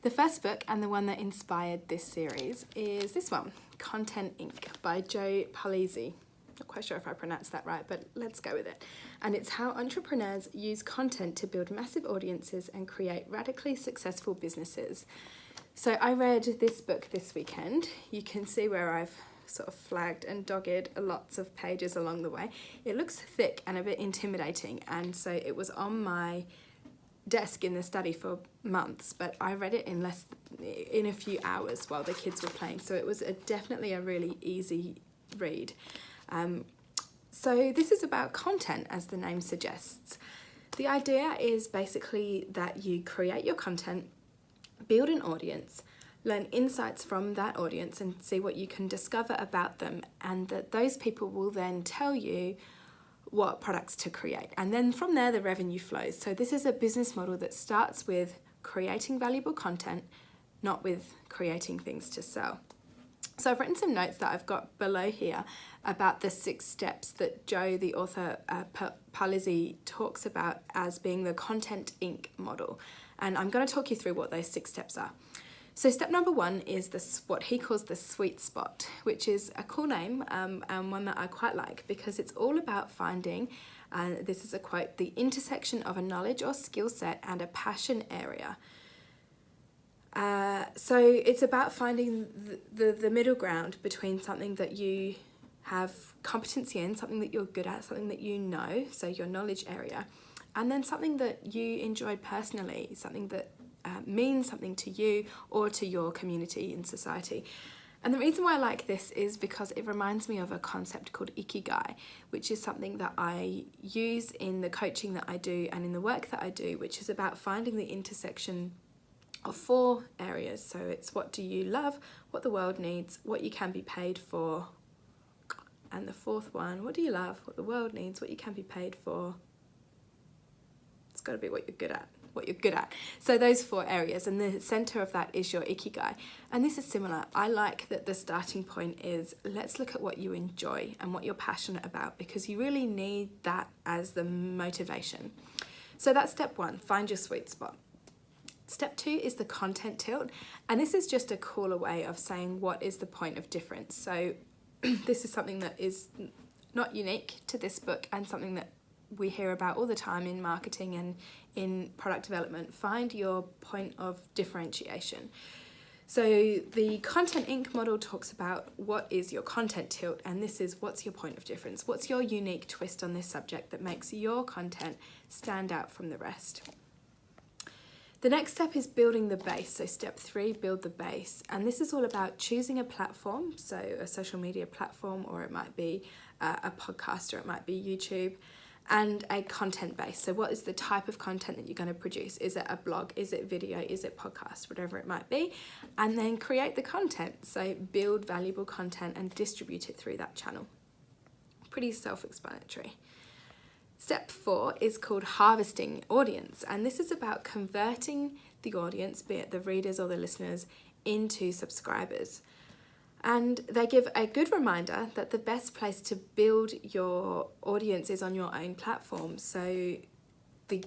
The first book, and the one that inspired this series, is this one, Content Inc. by Joe Pulizzi. Not quite sure if I pronounced that right, but let's go with it. And it's how entrepreneurs use content to build massive audiences and create radically successful businesses. So I read this book this weekend. You can see where I've sort of flagged and dogged lots of pages along the way. It looks thick and a bit intimidating, and so it was on my desk in the study for months, but I read it in a few hours while the kids were playing, so it was definitely a really easy read. So this is about content, as the name suggests. The idea is basically that you create your content, build an audience, learn insights from that audience and see what you can discover about them, and that those people will then tell you what products to create. And then from there, the revenue flows. So this is a business model that starts with creating valuable content, not with creating things to sell. So I've written some notes that I've got below here about the 6 steps that Joe, the author, Pulizzi, talks about as being the Content Inc. model. And I'm going to talk you through what those 6 steps are. So step number 1 is what he calls the sweet spot, which is a cool name and one that I quite like, because it's all about finding, and this is a quote, the intersection of a knowledge or skill set and a passion area. So it's about finding the middle ground between something that you have competency in, something that you're good at, something that you know, so your knowledge area, and then something that you enjoy personally, something that means something to you or to your community in society. And the reason why I like this is because it reminds me of a concept called Ikigai, which is something that I use in the coaching that I do and in the work that I do, which is about finding the intersection of 4 areas. So it's what do you love, what the world needs, what you can be paid for, and the 4th one, what do you love, what the world needs, what you can be paid for. It's got to be what you're good at. So those 4 areas, and the center of that is your Ikigai. And this is similar. I like that the starting point is, let's look at what you enjoy and what you're passionate about, because you really need that as the motivation. So that's step 1, find your sweet spot. Step 2 is the content tilt, and this is just a cooler way of saying what is the point of difference. So this is something that is not unique to this book and something that we hear about all the time in marketing and in product development. Find your point of differentiation. So the Content Inc. model talks about what is your content tilt, and this is what's your point of difference. What's your unique twist on this subject that makes your content stand out from the rest? The next step is building the base. So step 3, build the base. And this is all about choosing a platform, so a social media platform, or it might be a podcast, or it might be YouTube, and a content base. So what is the type of content that you're going to produce? Is it a blog? Is it video? Is it podcast? Whatever it might be. And then create the content. So build valuable content and distribute it through that channel. Pretty self-explanatory. Step 4 is called harvesting audience. And this is about converting the audience, be it the readers or the listeners, into subscribers. And they give a good reminder that the best place to build your audience is on your own platform. So the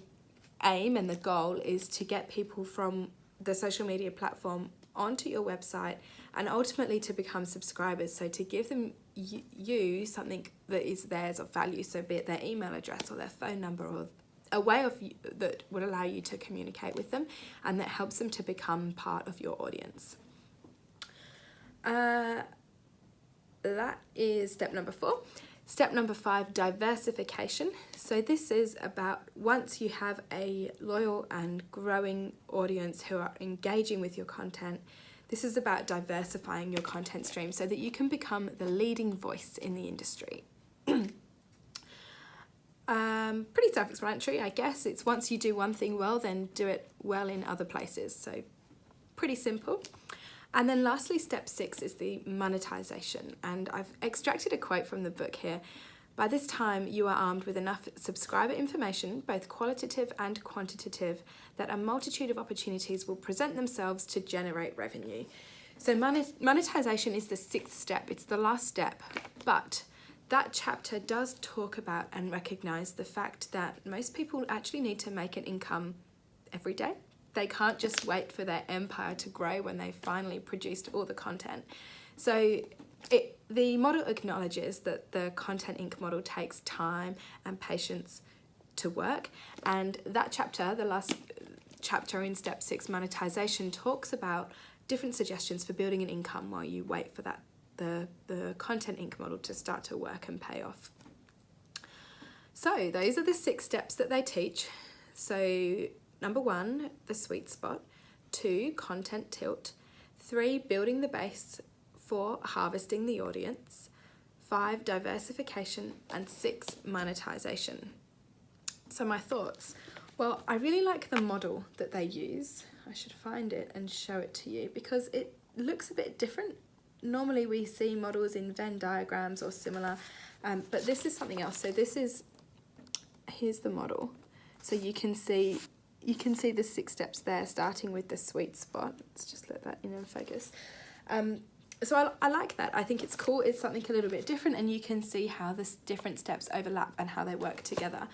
aim and the goal is to get people from the social media platform onto your website and ultimately to become subscribers. So to give them you something that is theirs of value, so be it their email address or their phone number, or a way of that would allow you to communicate with them and that helps them to become part of your audience. That is step number 4. Step number 5, diversification. So this is about, once you have a loyal and growing audience who are engaging with your content, this is about diversifying your content stream so that you can become the leading voice in the industry. Pretty self-explanatory, I guess. It's once you do one thing well, then do it well in other places. So pretty simple. And then lastly, step 6 is the monetization. And I've extracted a quote from the book here. By this time, you are armed with enough subscriber information, both qualitative and quantitative, that a multitude of opportunities will present themselves to generate revenue. So monetization is the 6th step. It's the last step. But that chapter does talk about and recognize the fact that most people actually need to make an income every day, they can't just wait for their empire to grow when they've finally produced all the content. So the model acknowledges that the Content Inc. model takes time and patience to work, and that chapter, the last chapter in Step 6, Monetization, talks about different suggestions for building an income while you wait for the Content Inc. model to start to work and pay off. So those are the 6 steps that they teach. So number 1, the sweet spot. 2, content tilt. 3, building the base. 4, harvesting the audience. 5, diversification. And 6, monetization. So my thoughts. Well, I really like the model that they use. I should find it and show it to you because it looks a bit different. Normally we see models in Venn diagrams or similar, but this is something else. So here's the model. So you can see the 6 steps there, starting with the sweet spot. Let's just let that in and focus. So I like that. I think it's cool. It's something a little bit different, and you can see how the different steps overlap and how they work together.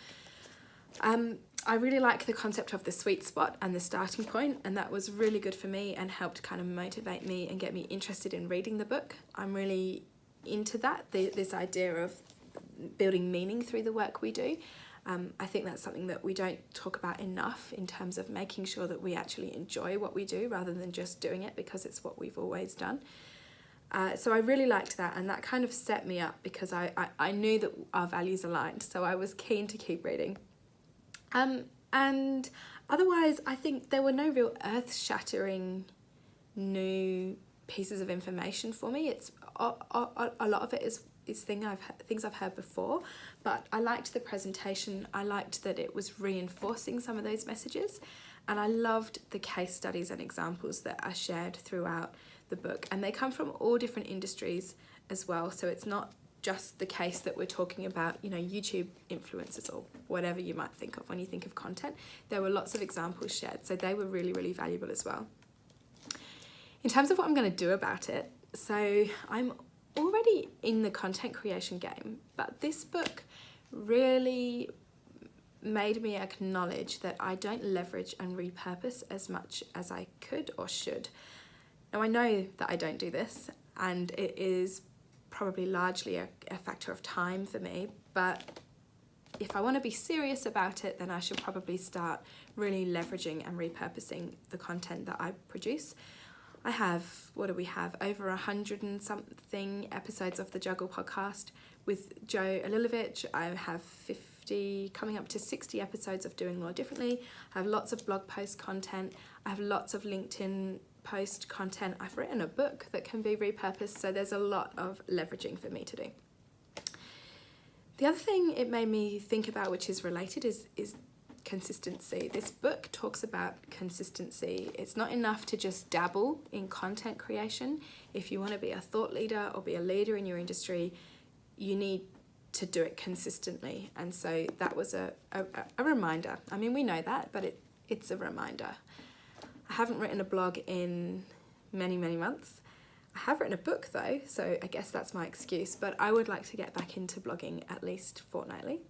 I really like the concept of the sweet spot and the starting point, and that was really good for me and helped kind of motivate me and get me interested in reading the book. I'm really into that, this idea of building meaning through the work we do. I think that's something that we don't talk about enough in terms of making sure that we actually enjoy what we do rather than just doing it because it's what we've always done. So I really liked that, and that kind of set me up because I knew that our values aligned, so I was keen to keep reading. And otherwise, I think there were no real earth-shattering new pieces of information for me. It's a lot of it is things I've heard before, but I liked the presentation. I liked that it was reinforcing some of those messages, and I loved the case studies and examples that are shared throughout the book, and they come from all different industries as well. So it's not just the case that we're talking about, YouTube influencers or whatever you might think of when you think of content. There were lots of examples shared, so they were really, really valuable as well. In terms of what I'm going to do about it, so I'm already in the content creation game, but this book really made me acknowledge that I don't leverage and repurpose as much as I could or should. Now, I know that I don't do this, and it is probably largely a factor of time for me, but if I want to be serious about it, then I should probably start really leveraging and repurposing the content that I produce. I have, over 100 and something episodes of the Juggle podcast with Joe Alilovich. I have 50, coming up to 60 episodes of Doing Law Differently. I have lots of blog post content. I have lots of LinkedIn post content. I've written a book that can be repurposed, so there's a lot of leveraging for me to do. The other thing it made me think about, which is related, is consistency. This book talks about consistency. It's not enough to just dabble in content creation. If you want to be a thought leader or be a leader in your industry, you need to do it consistently. And so that was a reminder. I mean, we know that, but it's a reminder. I haven't written a blog in many, many months. I have written a book though, so I guess that's my excuse, but I would like to get back into blogging at least fortnightly.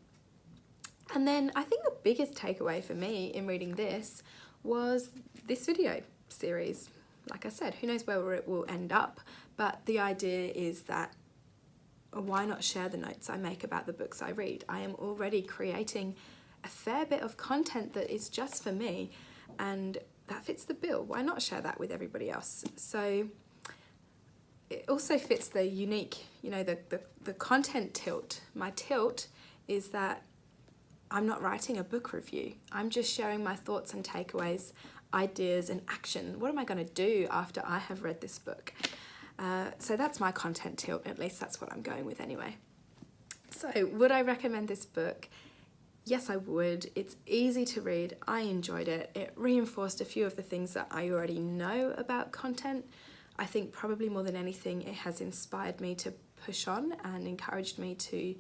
And then I think the biggest takeaway for me in reading this was this video series. Like I said, who knows where it will end up, but the idea is that why not share the notes I make about the books I read? I am already creating a fair bit of content that is just for me, and that fits the bill. Why not share that with everybody else? So it also fits the unique, the content tilt. My tilt is that I'm not writing a book review. I'm just sharing my thoughts and takeaways, ideas and action. What am I going to do after I have read this book? So that's my content tilt. At least that's what I'm going with anyway. So would I recommend this book? Yes, I would. It's easy to read. I enjoyed it. It reinforced a few of the things that I already know about content. I think probably more than anything, it has inspired me to push on and encouraged me to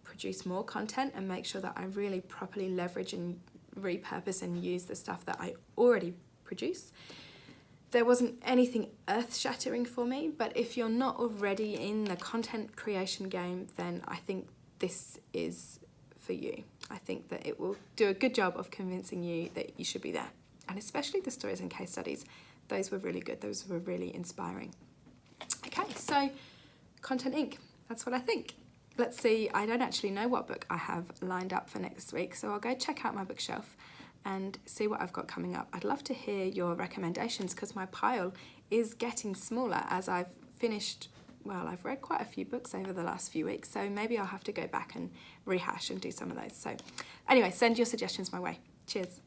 produce more content and make sure that I really properly leverage and repurpose and use the stuff that I already produce. There wasn't anything earth-shattering for me, but if you're not already in the content creation game, then I think this is for you. I think that it will do a good job of convincing you that you should be there. and especially the stories and case studies. Those were really good. Those were really inspiring. Okay, so Content Inc. That's what I think. Let's see, I don't actually know what book I have lined up for next week, so I'll go check out my bookshelf and see what I've got coming up. I'd love to hear your recommendations because my pile is getting smaller as I've finished, well, I've read quite a few books over the last few weeks, so maybe I'll have to go back and rehash and do some of those. So anyway, send your suggestions my way. Cheers.